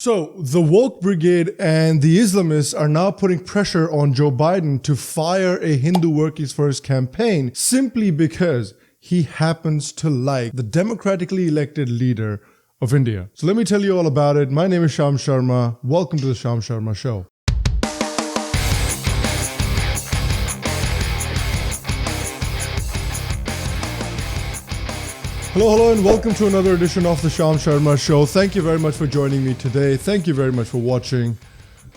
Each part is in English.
So, the woke brigade and the Islamists are now putting pressure on Joe Biden to fire a Hindu Workers First campaign simply because he happens to like the democratically elected leader of India. So let me tell you all about it. My name is Sham Sharma. Welcome to the Sham Sharma Show. Hello, and welcome to another edition of the Sham Sharma Show. Thank you very much for joining me today. Thank you very much for watching.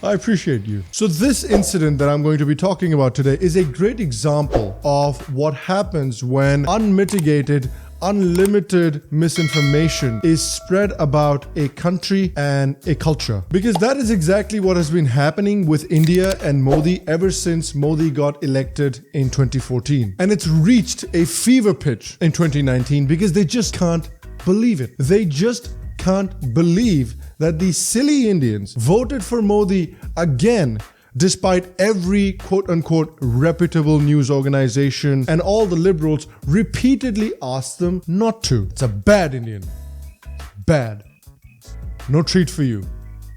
I appreciate you. So this incident that I'm going to be talking about today is a great example of what happens when unmitigated, unlimited misinformation is spread about a country and a culture. Because that is exactly what has been happening with India and Modi ever since Modi got elected in 2014. And it's reached a fever pitch in 2019 because they just can't believe it. They just can't believe that these silly Indians voted for Modi again, despite every quote-unquote reputable news organization and all the liberals repeatedly asked them not to. It's a bad Indian. Bad. No treat for you.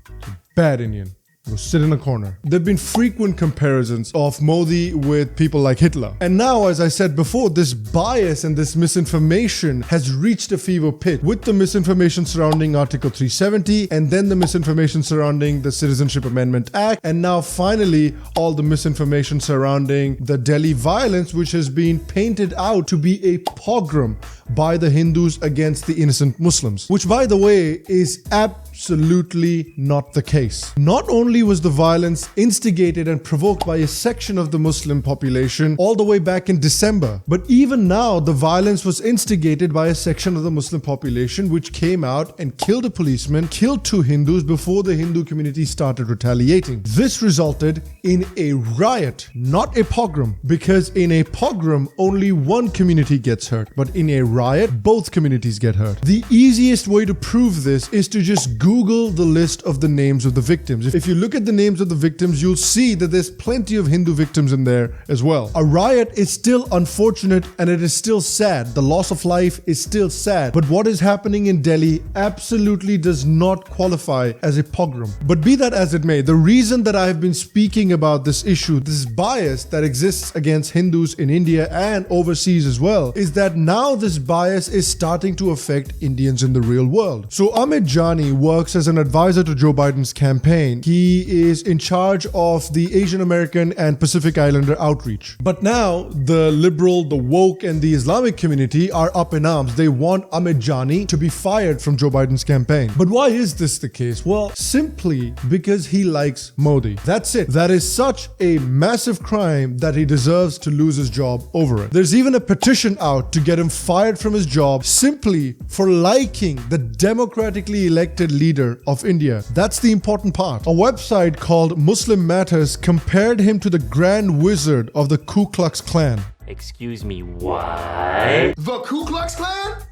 It's a bad Indian. Go sit in a corner. There have been frequent comparisons of Modi with people like Hitler. And now, as I said before, this bias and this misinformation has reached a fever pitch with the misinformation surrounding Article 370 and then the misinformation surrounding the Citizenship Amendment Act. And now finally, all the misinformation surrounding the Delhi violence, which has been painted out to be a pogrom by the Hindus against the innocent Muslims, which, by the way, is absolutely not the case. Not only was the violence instigated and provoked by a section of the Muslim population all the way back in December, but even now the violence was instigated by a section of the Muslim population which came out and killed a policeman, killed 2 Hindus before the Hindu community started retaliating. This resulted in a riot, not a pogrom, because in a pogrom only one community gets hurt, but in a riot both communities get hurt. The easiest way to prove this is to just Google the list of the names of the victims. If you look at the names of the victims, you'll see that there's plenty of Hindu victims in there as well. A riot is still unfortunate and it is still sad. The loss of life is still sad. But what is happening in Delhi absolutely does not qualify as a pogrom. But be that as it may, the reason that I have been speaking about this issue, this bias that exists against Hindus in India and overseas as well, is that now this bias is starting to affect Indians in the real world. So Amit Jani works as an advisor to Joe Biden's campaign. He is in charge of the Asian American and Pacific Islander outreach. But now the liberal, the woke, and the Islamic community are up in arms. They want Amit Jani to be fired from Joe Biden's campaign. But why is this the case? Well, simply because he likes Modi. That's it. That is such a massive crime that he deserves to lose his job over it. There's even a petition out to get him fired from his job simply for liking the democratically elected leader of India. That's the important part. A website called Muslim Matters compared him to the Grand Wizard of the Ku Klux Klan. Excuse me, what? The Ku Klux Klan?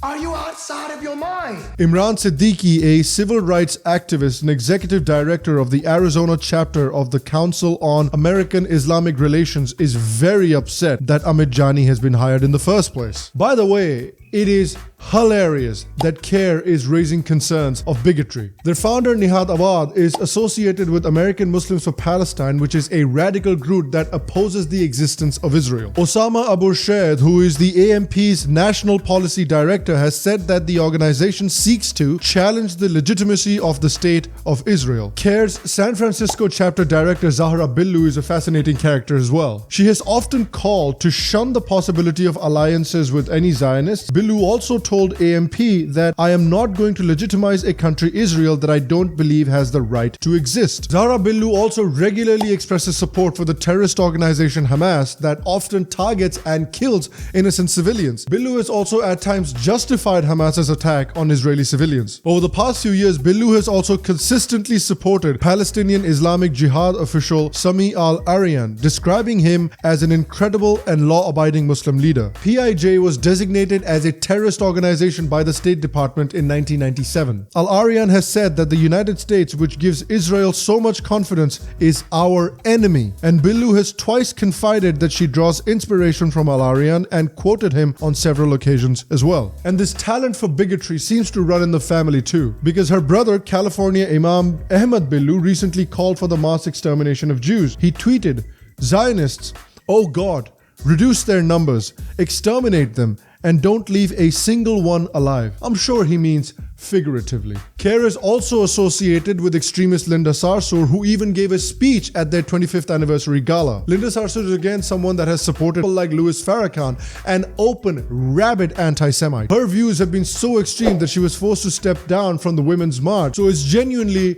Are you outside of your mind? Imran Siddiqui, a civil rights activist and executive director of the Arizona chapter of the Council on American Islamic Relations, is very upset that Amit Jani has been hired in the first place. By the way, it is hilarious that CARE is raising concerns of bigotry. Their founder, Nihad Awad, is associated with American Muslims for Palestine, which is a radical group that opposes the existence of Israel. Osama Abu Shaid, who is the AMP's national policy director, has said that the organization seeks to challenge the legitimacy of the state of Israel. CARE's San Francisco chapter director, Zahra Billu, is a fascinating character as well. She has often called to shun the possibility of alliances with any Zionists. Billu also told AMP that I am not going to legitimize a country, Israel, that I don't believe has the right to exist. Zahra Billu also regularly expresses support for the terrorist organization Hamas that often targets and kills innocent civilians. Billu has also at times justified Hamas's attack on Israeli civilians. Over the past few years, Billu has also consistently supported Palestinian Islamic Jihad official Sami al-Aryan, describing him as an incredible and law-abiding Muslim leader. PIJ was designated as a terrorist organization organization by the State Department in 1997. Al-Aryan has said that the United States, which gives Israel so much confidence, is our enemy. And Billu has twice confided that she draws inspiration from Al-Aryan and quoted him on several occasions as well. And this talent for bigotry seems to run in the family too, because her brother, California Imam Ahmad Billu, recently called for the mass extermination of Jews. He tweeted, "Zionists, oh God, reduce their numbers, exterminate them, and don't leave a single one alive." I'm sure he means figuratively. CARE is also associated with extremist Linda Sarsour, who even gave a speech at their 25th anniversary gala. Linda Sarsour is again someone that has supported people like Louis Farrakhan, an open, rabid anti-Semite. Her views have been so extreme that she was forced to step down from the Women's March. So it's genuinely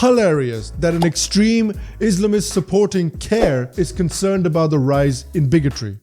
hilarious that an extreme Islamist supporting CARE is concerned about the rise in bigotry.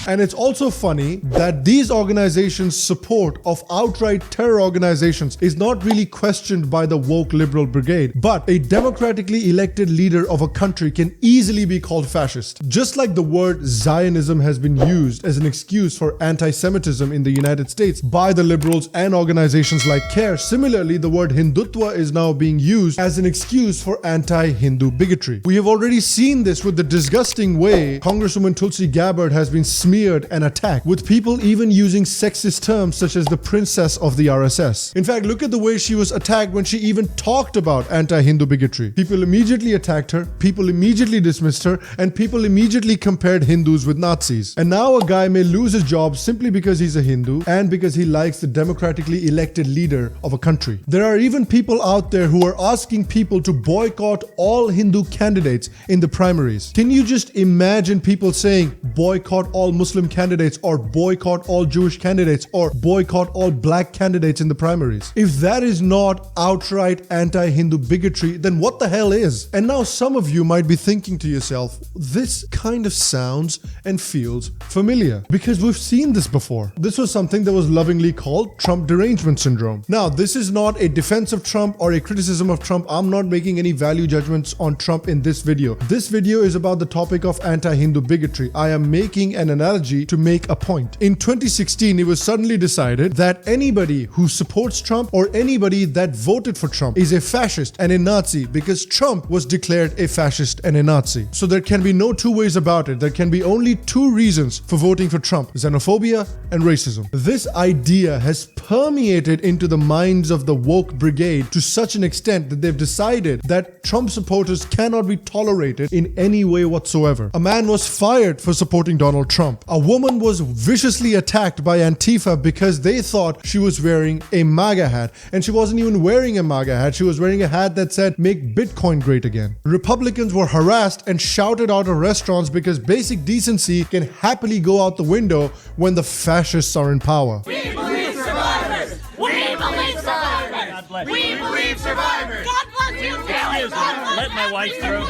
And it's also funny that these organizations' support of outright terror organizations is not really questioned by the woke liberal brigade, but a democratically elected leader of a country can easily be called fascist. Just like the word Zionism has been used as an excuse for anti-Semitism in the United States by the liberals and organizations like CARE, similarly the word Hindutva is now being used as an excuse for anti-Hindu bigotry. We have already seen this with the disgusting way Congresswoman Tulsi Gabbard has been smeared and attacked, with people even using sexist terms such as the princess of the RSS. In fact, look at the way she was attacked when she even talked about anti-Hindu bigotry. People immediately attacked her, people immediately dismissed her, and people immediately compared Hindus with Nazis. And now a guy may lose his job simply because he's a Hindu and because he likes the democratically elected leader of a country. There are even people out there who are asking people to boycott all Hindu candidates in the primaries. Can you just imagine people saying boycott all Muslim candidates, or boycott all Jewish candidates, or boycott all black candidates in the primaries? If that is not outright anti-Hindu bigotry, then what the hell is? And now some of you might be thinking to yourself, this kind of sounds and feels familiar, because we've seen this before. This was something that was lovingly called Trump derangement syndrome. Now, this is not a defense of Trump or a criticism of Trump. I'm not making any value judgments on Trump in this video. This video is about the topic of anti-Hindu bigotry. I am making an analogy to make a point. In 2016, it was suddenly decided that anybody who supports Trump or anybody that voted for Trump is a fascist and a Nazi, because Trump was declared a fascist and a Nazi. So there can be no two ways about it. There can be only two reasons for voting for Trump: xenophobia and racism. This idea has permeated into the minds of the woke brigade to such an extent that they've decided that Trump supporters cannot be tolerated in any way whatsoever. A man was fired for supporting Donald Trump. A woman was viciously attacked by Antifa because they thought she was wearing a MAGA hat, and she wasn't even wearing a MAGA hat. She was wearing a hat that said "Make Bitcoin Great Again." Republicans were harassed and shouted out of restaurants because basic decency can happily go out the window when the fascists are in power. We believe survivors! We believe survivors! God bless you. We believe survivors! God bless you! Excuse me, let my wife through.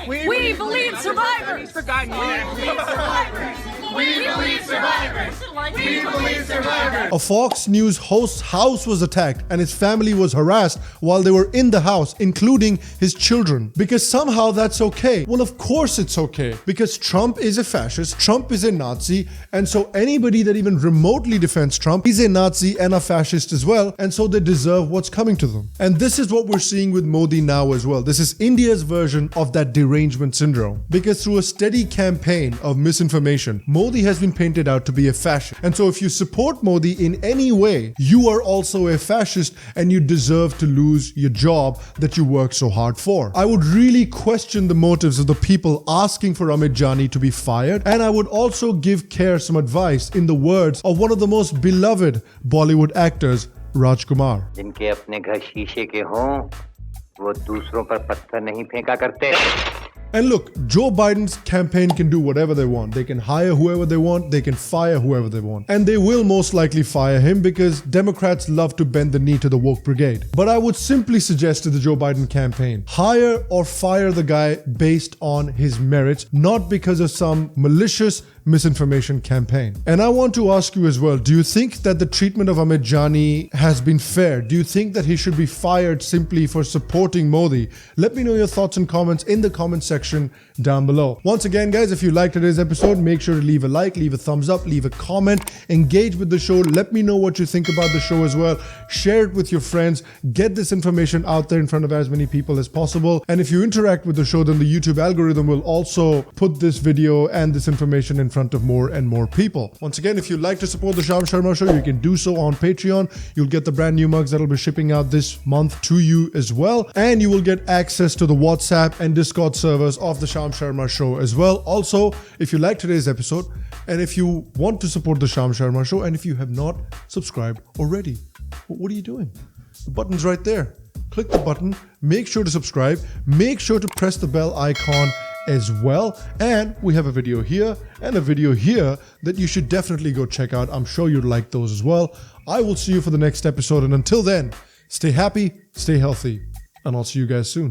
We believe survivors! We believe survivors! We believe survivors! A Fox News host's house was attacked and his family was harassed while they were in the house, including his children. Because somehow that's okay. Well, of course it's okay. Because Trump is a fascist, Trump is a Nazi, and so anybody that even remotely defends Trump is a Nazi and a fascist as well, and so they deserve what's coming to them. And this is what we're seeing with Modi now as well. This is India's version of that derangement syndrome. Because through a steady campaign of misinformation, Modi has been painted out to be a fascist. And so if you support Modi in any way, you are also a fascist and you deserve to lose your job that you worked so hard for. I would really question the motives of the people asking for Amit Jani to be fired, and I would also give CARE some advice in the words of one of the most beloved Bollywood actors, Rajkumar. जिनके अपने घर शीशे के हों, वो दूसरों पर पत्थर नहीं फेंका करते. And look, Joe Biden's campaign can do whatever they want. They can hire whoever they want. They can fire whoever they want. And they will most likely fire him because Democrats love to bend the knee to the woke brigade. But I would simply suggest to the Joe Biden campaign, hire or fire the guy based on his merits, not because of some malicious misinformation campaign. And I want to ask you as well, do you think that the treatment of Amit Jani has been fair? Do you think that he should be fired simply for supporting Modi? Let me know your thoughts and comments in the comment section down below. Once again, guys, if you liked today's episode, make sure to leave a like, leave a thumbs up, leave a comment, engage with the show. Let me know what you think about the show as well. Share it with your friends. Get this information out there in front of as many people as possible. And if you interact with the show, then the YouTube algorithm will also put this video and this information in front of more and more people. Once again, if you'd like to support the Sham Sharma Show, you can do so on Patreon. You'll get the brand new mugs that'll be shipping out this month to you as well. And you will get access to the WhatsApp and Discord servers of the Sham Sharma Show as well. Also, if you like today's episode, and if you want to support the Sham Sharma Show, and if you have not subscribed already, what are you doing? The button's right there. Click the button, make sure to subscribe, make sure to press the bell icon as well. And we have a video here and a video here that you should definitely go check out. I'm sure you'd like those as well. I will see you for the next episode. And until then, stay happy, stay healthy, and I'll see you guys soon.